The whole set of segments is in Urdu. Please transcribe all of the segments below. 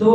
2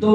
2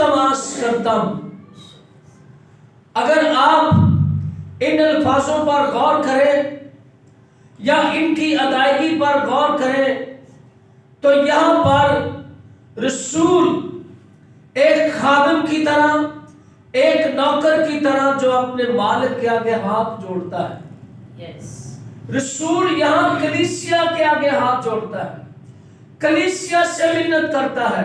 التماس کرتا ہوں. اگر آپ ان الفاظوں پر غور کریں یا ان کی ادائیگی پر غور کریں تو یہاں پر رسول ایک خادم کی طرح، ایک نوکر کی طرح جو اپنے مالک کے آگے ہاتھ جوڑتا ہے. رسول یہاں کلیسیا کے آگے ہاتھ جوڑتا ہے، کلیسیا سے منت کرتا ہے،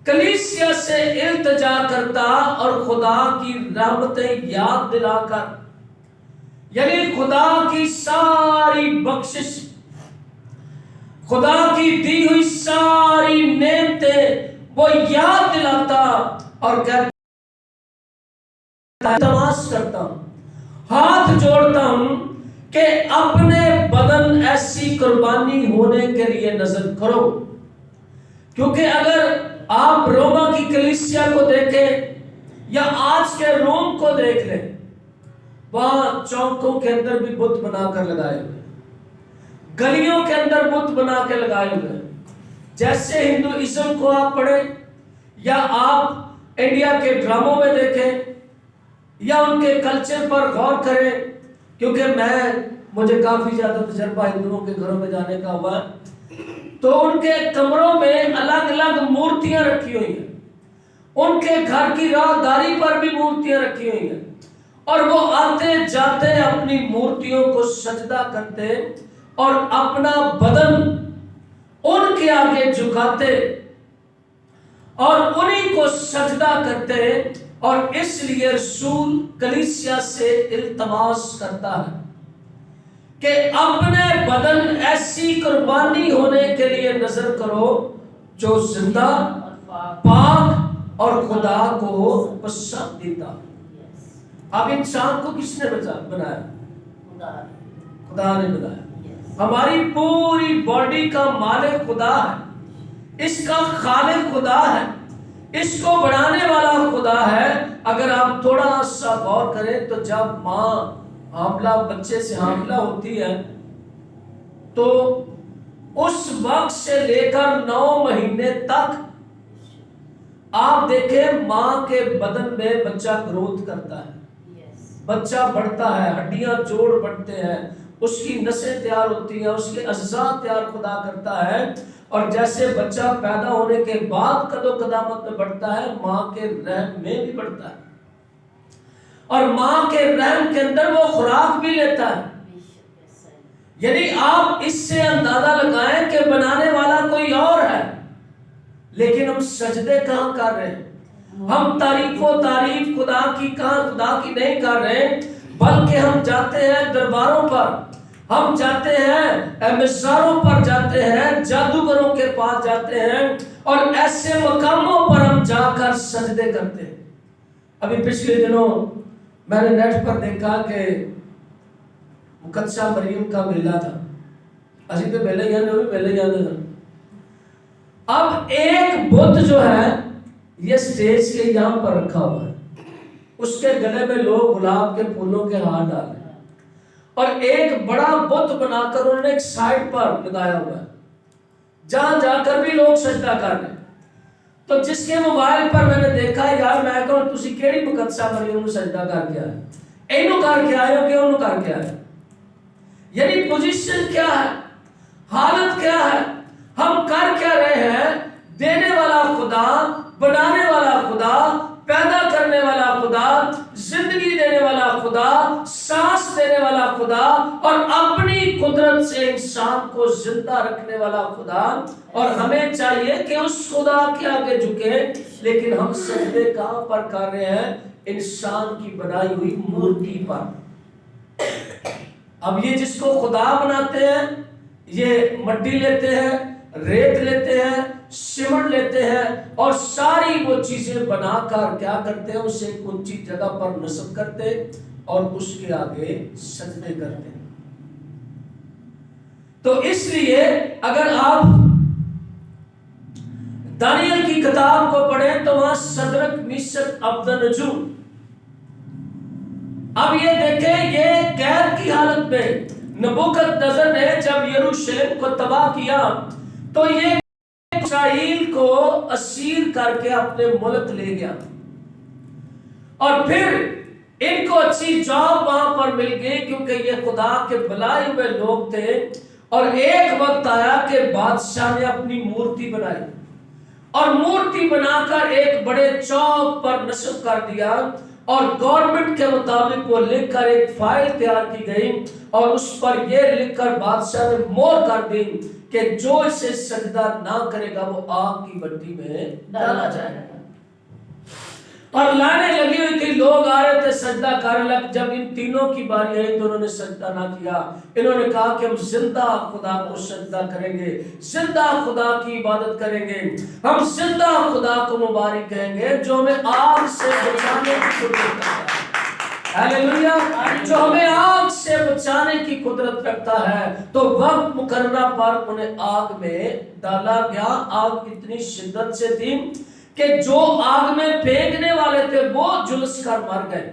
کلیسیا سے التجا کرتا اور خدا کی رحمتیں یاد دلا کر، یعنی خدا کی ساری بخشش، خدا کی دی ہوئی ساری نعمتیں وہ یاد دلاتا اور کہتا التماس کرتا ہوں، ہاتھ جوڑتا ہوں کہ اپنے بدن ایسی قربانی ہونے کے لیے نظر کرو. کیونکہ اگر آپ روما کی کلیسیا کو دیکھیں یا آج کے روم کو دیکھ لیں، وہاں چوکوں کے اندر بھی بت بنا کر لگائے ہوئے، گلیوں کے اندر بت بنا کے لگائے ہوئے. جیسے ہندوازم کو آپ پڑھیں یا آپ انڈیا کے ڈراموں میں دیکھیں یا ان کے کلچر پر غور کریں، کیونکہ مجھے کافی زیادہ تجربہ ہندوؤں کے گھروں میں جانے کا ہوا ہے، تو ان کے کمروں میں الگ الگ مورتیاں رکھی ہوئی ہیں، ان کے گھر کی راہداری پر بھی مورتیاں رکھی ہوئی ہیں، اور وہ آتے جاتے اپنی مورتیوں کو سجدہ کرتے اور اپنا بدن ان کے آگے جھکاتے اور انہی کو سجدہ کرتے. اور اس لیے رسول کلیسیا سے التماس کرتا ہے کہ اپنے بدن ایسی قربانی ہونے کے لیے نظر کرو جو زندہ، پاک اور خدا کو پسندیدہ. اب انسان کو کس نے بنایا؟ خدا نے بنایا. ہماری پوری باڈی کا مالک خدا ہے، اس کا خالق خدا ہے، اس کو بڑھانے والا خدا ہے. اگر آپ تھوڑا سا غور کریں تو جب ماں حاملہ بچے سے حاملہ ہوتی ہے تو اس وقت سے لے کر 9 مہینے تک آپ دیکھیں ماں کے بدن میں بچہ گروتھ کرتا ہے، بچہ بڑھتا ہے، ہڈیاں جوڑ بڑھتے ہیں، اس کی نسیں تیار ہوتی ہیں، اس کے اعضاء تیار خدا کرتا ہے. اور جیسے بچہ پیدا ہونے کے بعد قد و قدامت میں بڑھتا ہے، ماں کے رحم میں بھی بڑھتا ہے، اور ماں کے رحم کے اندر وہ خوراک بھی لیتا ہے. یعنی آپ اس سے اندازہ لگائیں کہ بنانے والا کوئی اور ہے، لیکن ہم سجدے کہاں کر رہے ہیں؟ ہم تعریف خدا کی نہیں کر رہے، بلکہ ہم جاتے ہیں درباروں پر، ہم جاتے ہیں مزاروں پر جاتے ہیں، جادوگروں کے پاس جاتے ہیں اور ایسے مقاموں پر ہم جا کر سجدے کرتے ہیں. ابھی پچھلے دنوں میں نے نیٹ پر دیکھا کہ مقدسہ مریم کا میلہ تھا. اسی تو میلے جانے تھا. اب ایک بت جو ہے یہ سٹیج کے یہاں پر رکھا ہوا ہے، اس کے گلے میں لوگ گلاب کے پھولوں کے ہار ڈالے اور ایک بڑا بت بنا کر انہوں نے ایک سائڈ پر لگایا ہوا ہے، جہاں جا کر بھی لوگ سجدہ کر رہے ہیں. تو جس کے موبائل پر میں نے دیکھا یار میں کہوں تسی کیڑی مقدسہ مریم نو سجدہ کر کے آئے، اینو کر کے آئے ہو کہ انہوں کر کے آئے. یعنی پوزیشن کیا ہے، حالت کیا ہے، ہم کر کیا رہے ہیں؟ دینے والا خدا، بنانے والا خدا، پیدا کرنے والا خدا، زندگی دینے والا خدا، سانس دینے والا خدا اور اپنی قدرت سے انسان کو زندہ رکھنے والا خدا. اور ہمیں چاہیے کہ اس خدا کے آگے جھکے، لیکن ہم سجدے کہاں پر کر رہے ہیں؟ انسان کی بنائی ہوئی مورتی پر. اب یہ جس کو خدا بناتے ہیں یہ مٹی لیتے ہیں، ریت لیتے ہیں، سمنٹ لیتے ہیں اور ساری وہ چیزیں بنا کر کیا کرتے ہیں؟ اسے ایک اونچی جگہ پر نصب کرتے اور اس کے آگے سجدے کرتے ہیں. تو اس لیے اگر آپ دانیل کی کتاب کو پڑھیں تو وہاں صدرک میشک عبدنجو، اب یہ دیکھیں یہ قید کی حالت میں نبوکدنضر نے جب یروشلم کو تباہ کیا تو یہ اسرائیل کو اسیر کر کے اپنے ملک لے گیا اور پھر ان کو اچھی جاب وہاں پر مل گئی کیونکہ یہ خدا کے بلائے ہوئے لوگ تھے. اور ایک وقت آیا کہ بادشاہ نے اپنی مورتی بنائی اور مورتی بنا کر ایک بڑے چوک پر نصب کر دیا اور گورنمنٹ کے مطابق وہ لکھ کر ایک فائل تیار کی گئی اور اس پر یہ لکھ کر بادشاہ نے مہر کر دی کہ جو اسے سجدہ نہ کرے گا وہ آگ کی بھٹی میں ڈالا جائے گا. اور لائنیں لگی ہوئی تھی, لوگ آ رہے تھے سجدہ کرنے لگ. جب ان تینوں کی باری آئی تو انہوں نے سجدہ نہ کیا. انہوں نے کہا کہ ہم زندہ خدا کو سجدہ کریں گے, زندہ خدا کی عبادت کریں گے, ہم زندہ خدا کو مبارک کہیں گے جو ہمیں آگ سے بچانے کی قدرت رکھتا ہے. ہاللیلویا, جو ہمیں آگ سے بچانے کی قدرت رکھتا ہے. تو وقت مقررہ پر انہیں آگ میں ڈالا گیا. آگ اتنی شدت سے تھی کہ جو آگ میں پھینکنے والے تھے وہ جھلس کر مر گئے.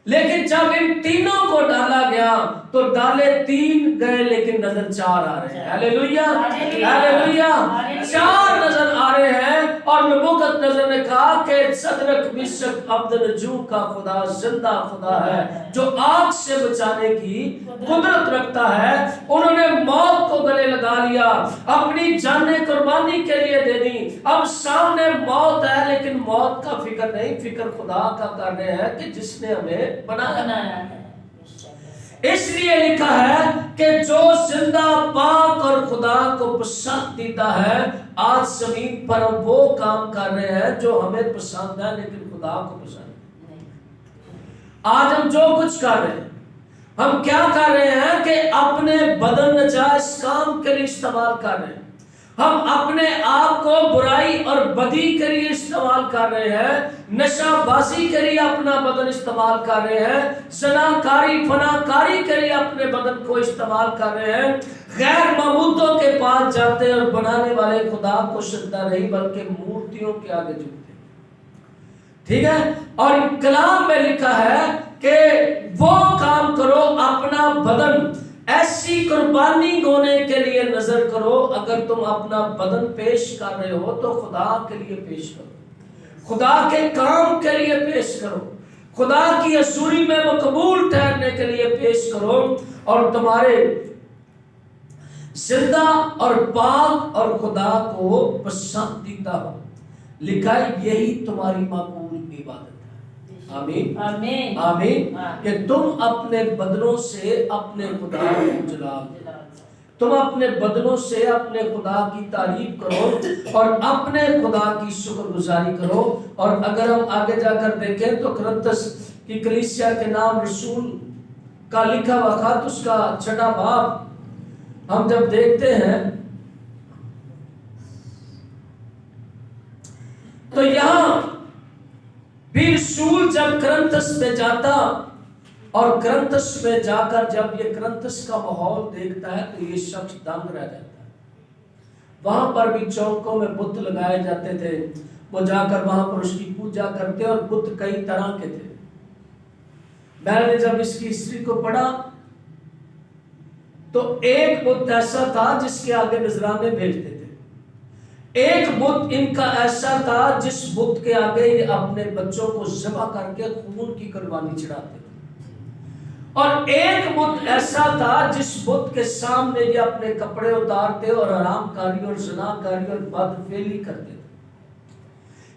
لیکن جب ان تینوں کو ڈالا گیا تو ڈالے 3 گئے لیکن نظر 4 آ رہے ہیں. ہاللیلویا, ہاللیلویا, 4 نظر آ رہے ہیں. اور نبوکت نظر نے کہا کہ صدرک مشک عبدالنجو کا خدا زندہ خدا ہے جو آگ سے بچانے کی قدرت رکھتا ہے. انہوں نے موت کو گلے لگا لیا, اپنی جانیں قربانی کے لیے دے دی. اب سامنے موت ہے لیکن موت کا فکر نہیں, فکر خدا کا کر رہے ہیں کہ جس نے ہمیں بنایا ہے. اس لیے لکھا ہے کہ جو زندہ پاک اور خدا کو پسندیدہ ہے, آج زمین پر ہم وہ کام کر رہے ہیں جو ہمیں پسند ہے لیکن خدا کو پسند نہیں. آج ہم جو کچھ کر رہے ہیں, ہم کیا کر رہے ہیں کہ اپنے بدن نجائز کام کے لیے استعمال کر رہے ہیں. ہم اپنے آپ کو برائی اور بدی کے لیے استعمال کر رہے ہیں, نشہ بازی کے لیے اپنا بدن استعمال کر رہے ہیں, زناکاری فناکاری کے لیے اپنے بدن کو استعمال کر رہے ہیں, غیر معبودوں کے پاس جاتے اور بنانے والے خدا کو سجدہ نہیں بلکہ مورتیوں کے آگے جھکتے. ٹھیک ہے, اور کلام میں لکھا ہے کہ وہ کام کرو, اپنا بدن ایسی قربانی ہونے کے لیے نظر کرو. اگر تم اپنا بدن پیش کر رہے ہو تو خدا کے لیے پیش کرو, خدا کے کام کے لیے پیش کرو, خدا کی حضوری میں مقبول ٹھہرنے کے لیے پیش کرو اور تمہارے زندہ اور پاک اور خدا کو پسندیدہ ہو. لکھا ہے یہی تمہاری مقبول عبادت. آمین آمین آمین. کہ تم اپنے بدنوں سے اپنے خدا کو جلال, تم اپنے بدنوں سے اپنے خدا کی تعریف کرو اور اپنے خدا کی شکر گزاری کرو. اور اگر ہم آگے جا کر دیکھیں تو کرنتس کی کلیسیا کے نام رسول کا لکھا ہوا خط اس کا 6واں باب ہم جب دیکھتے ہیں تو یہاں بھی رسول جب کرنتس میں جاتا اور کرنتس میں جا کر جب یہ کرنتس کا ماحول دیکھتا ہے تو یہ شخص دنگ رہ جاتا ہے. وہاں پر بھی چوکوں میں بت لگائے جاتے تھے, وہ جا کر وہاں پر اس کی پوجا کرتے اور بت کئی طرح کے تھے. میں نے جب اس کی ہسٹری کو پڑھا تو ایک بت ایسا تھا جس کے آگے نذرانے بھیجتے تھے, ایک بت ان کا ایسا تھا جس بت کے آگے یہ اپنے بچوں کو ذبح کر کے خون کی قربانی چڑھاتے تھے, اور ایک بت ایسا تھا جس بت کے سامنے یہ اپنے کپڑے اتارتے اور حرام کاری اور زنا کاری اور بدفعلی کرتے تھے.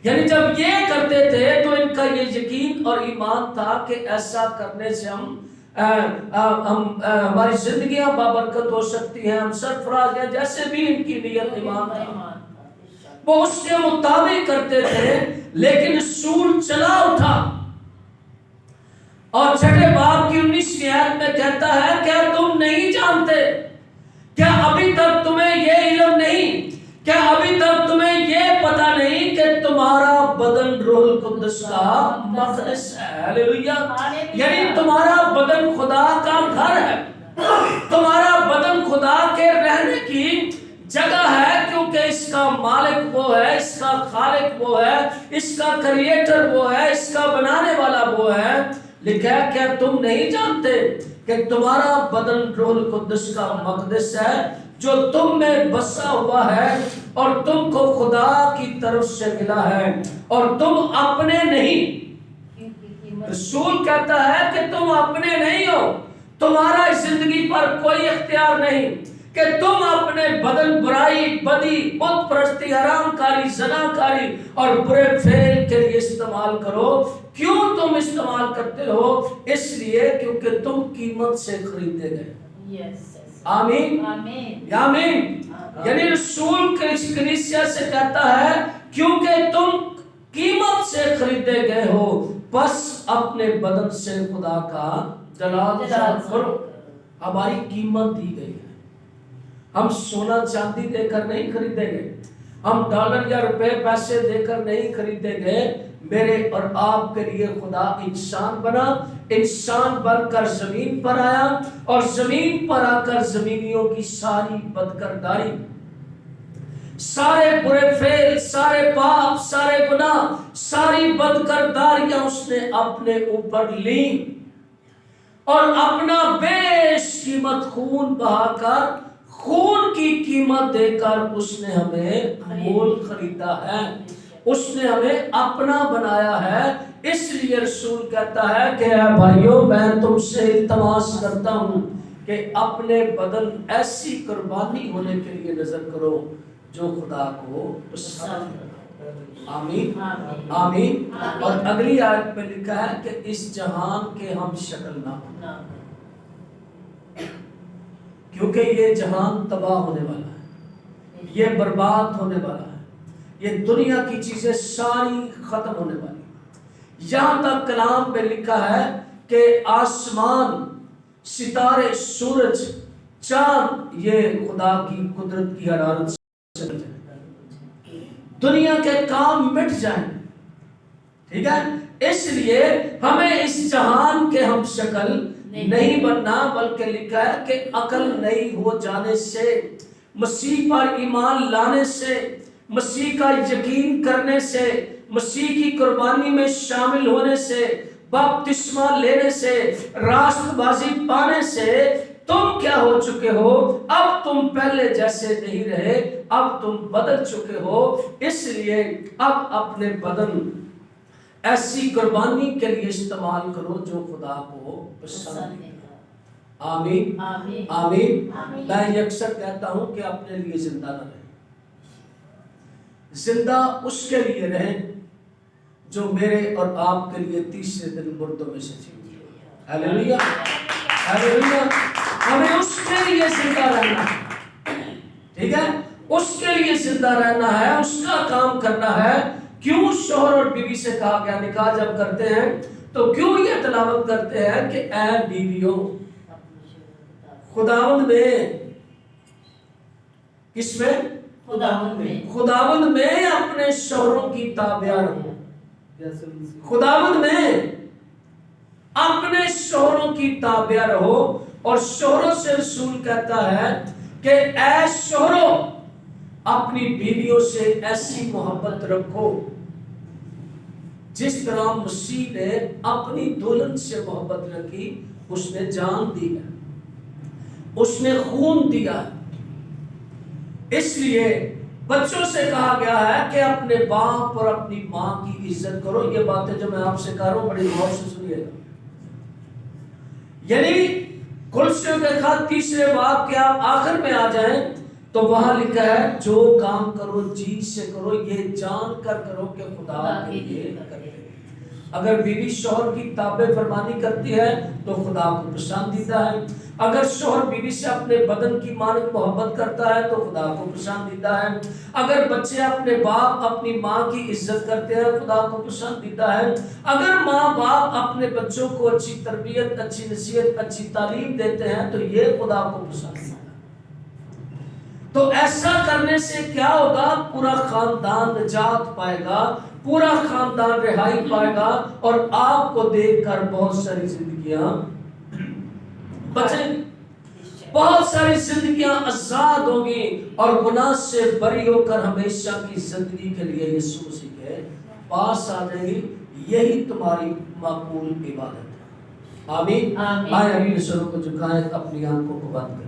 یعنی جب یہ کرتے تھے تو ان کا یہ یقین اور ایمان تھا کہ ایسا کرنے سے ہماری زندگیاں بابرکت ہو سکتی ہیں, ہم سرفراز ہیں, جیسے بھی ان کی نیت ایمان تھا وہ اس کے مطابق کرتے تھے. لیکن رسول چلا اٹھا اور 6 باب کی 19ویں آیت میں کہتا ہے کیا تم نہیں جانتے, کیا ابھی تک تمہیں یہ علم نہیں, کیا ابھی تک تمہیں یہ پتا نہیں کہ تمہارا بدن روح القدس کا مقدس ہے. ہاللیلویا, یعنی تمہارا بدن خدا کا گھر ہے, تمہارا بدن خدا کے رہنے کی جگہ ہے, کیونکہ اس کا مالک وہ ہے, اس کا خالق وہ ہے, اس کا کریٹر وہ ہے, اس کا بنانے والا وہ ہے. لکھا ہے کیا تم نہیں جانتے کہ تمہارا بدن روح القدس کا مقدس ہے جو تم میں بسا ہوا ہے اور تم کو خدا کی طرف سے ملا ہے اور تم اپنے نہیں۔ رسول کہتا ہے کہ تم اپنے نہیں ہو، تمہارا اس زندگی پر کوئی اختیار نہیں کہ تم اپنے بدن برائی، بدی، بت پرستی، حرام کاری، زنا کاری اور برے فعل کے لیے استعمال کرو۔ کیوں تم استعمال کرتے ہو؟ اس لیے کیونکہ تم قیمت سے خریدے گئے۔ آمین آمین۔ یعنی رسول کلیسیا سے کہتا ہے کیونکہ تم قیمت سے خریدے گئے ہو، بس اپنے بدن سے خدا کا جلال کرو۔ ہماری قیمت دی گئی ہے، ہم سونا چاندی دے کر نہیں خریدے گئے، ہم ڈالر یا روپے پیسے دے کر نہیں خریدے گئے۔ میرے اور آپ کے لیے خدا انسان بنا، انسان بن کر زمین پر آیا اور زمین پر آ کر زمینیوں کی ساری بدکرداری، سارے برے فعل، سارے پاپ، سارے گناہ، ساری بدکرداریاں اس نے اپنے اوپر لیں اور اپنا بیش قیمت خون بہا کر، خون کی قیمت دے کر اس نے ہمیں مول خریدا ہے، اس نے ہمیں اپنا بنایا ہے۔ اس لیے رسول کہتا ہے کہ اے بھائیوں، میں تم سے التماس کرتا ہوں کہ اپنے بدن ایسی قربانی ہونے کے لیے نظر کرو جو خدا کو پسند ہے۔ آمین آمین۔ اور اگلی آیت میں لکھا ہے کہ اس جہان کے ہم شکل نہ ہوں، کیونکہ یہ جہان تباہ ہونے والا ہے، یہ برباد ہونے والا ہے، یہ دنیا کی چیزیں ساری ختم ہونے والی۔ یہاں تک کلام میں لکھا ہے کہ آسمان، ستارے، سورج، چاند یہ خدا کی قدرت کی حرارت سے چل جائیں، دنیا کے کام مٹ جائیں۔ ٹھیک ہے، اس لیے ہمیں اس جہان کے ہم شکل نہیں بننا، بلکہ لکھا ہے کہ عقل نئی ہو جانے سے، مسیح پر ایمان لانے سے، مسیح کا یقین کرنے سے، مسیح کی قربانی میں شامل ہونے سے، بپتسمہ لینے سے، راست بازی پانے سے تم کیا ہو چکے ہو؟ اب تم پہلے جیسے نہیں رہے، اب تم بدل چکے ہو۔ اس لیے اب اپنے بدن ایسی قربانی کے لیے استعمال کرو جو خدا کو پسند ہے۔ آمین آمین۔ میں اکثر کہتا ہوں کہ اپنے لیے زندہ نہ رہیں، زندہ اس کے لیے رہیں جو میرے اور آپ کے لیے تیسرے دن مردوں میں سے جی۔ ہلیلویا ہلیلویا۔ ہمیں اس کے لیے زندہ رہنا ہے، ٹھیک ہے، اس کے لیے زندہ رہنا ہے، اس کا کام کرنا ہے۔ کیوں شوہر اور بیوی سے کہا گیا نکاح جب کرتے ہیں تو کیوں یہ تلاوت کرتے ہیں کہ اے بیویوں خداوند میں، کس میں؟ خداوند میں اپنے شوہروں کی تابع رہو، خداوند میں اپنے شوہروں کی تابع رہو۔ اور شوہروں سے رسول کہتا ہے کہ اے شوہروں اپنی بیویوں سے ایسی محبت رکھو جس طرح مسیح نے اپنی دلہن سے محبت رکھی، اس نے جان دی ہے، اس نے خون دیا۔ اس لیے بچوں سے کہا گیا ہے کہ اپنے باپ اور اپنی ماں کی عزت کرو۔ یہ باتیں جو میں آپ سے کہہ رہا ہوں بڑی غور سے سنیے گا۔ یعنی کلوسیوں کے خط تیسرے باب کے آپ آخر میں آ جائیں تو وہاں لکھا ہے جو کام کرو جی سے کرو، یہ جان کر کرو کہ خدا کے لیے کرے۔ اگر بیوی شوہر کی تابع فرمانی کرتی ہے تو خدا کو پسندیدہ ہے۔ اگر شوہر بیوی سے اپنے بدن کی مانند محبت کرتا ہے تو خدا کو پسندیدہ ہے۔ اگر بچے اپنے باپ اپنی ماں کی عزت کرتے ہیں خدا کو پسندیدہ ہے۔ اگر ماں باپ اپنے بچوں کو اچھی تربیت، اچھی نصیحت، اچھی تعلیم دیتے ہیں تو یہ خدا کو پسند ہے۔ تو ایسا کرنے سے کیا ہوگا؟ پورا خاندان نجات پائے گا، پورا خاندان رہائی پائے گا، اور آپ کو دیکھ کر بہت ساری زندگیاں بچیں گی، بہت ساری زندگیاں آزاد ہوں گی اور گناہ سے بری ہو کر ہمیشہ کی زندگی کے لیے یسوع مسیح کے پاس آ جائیں گی۔ یہی تمہاری مقبول عبادت ہے۔ آمین۔ آئے ابھی سروں کو جھکائیں، اپنی آنکھوں کو بند کریں۔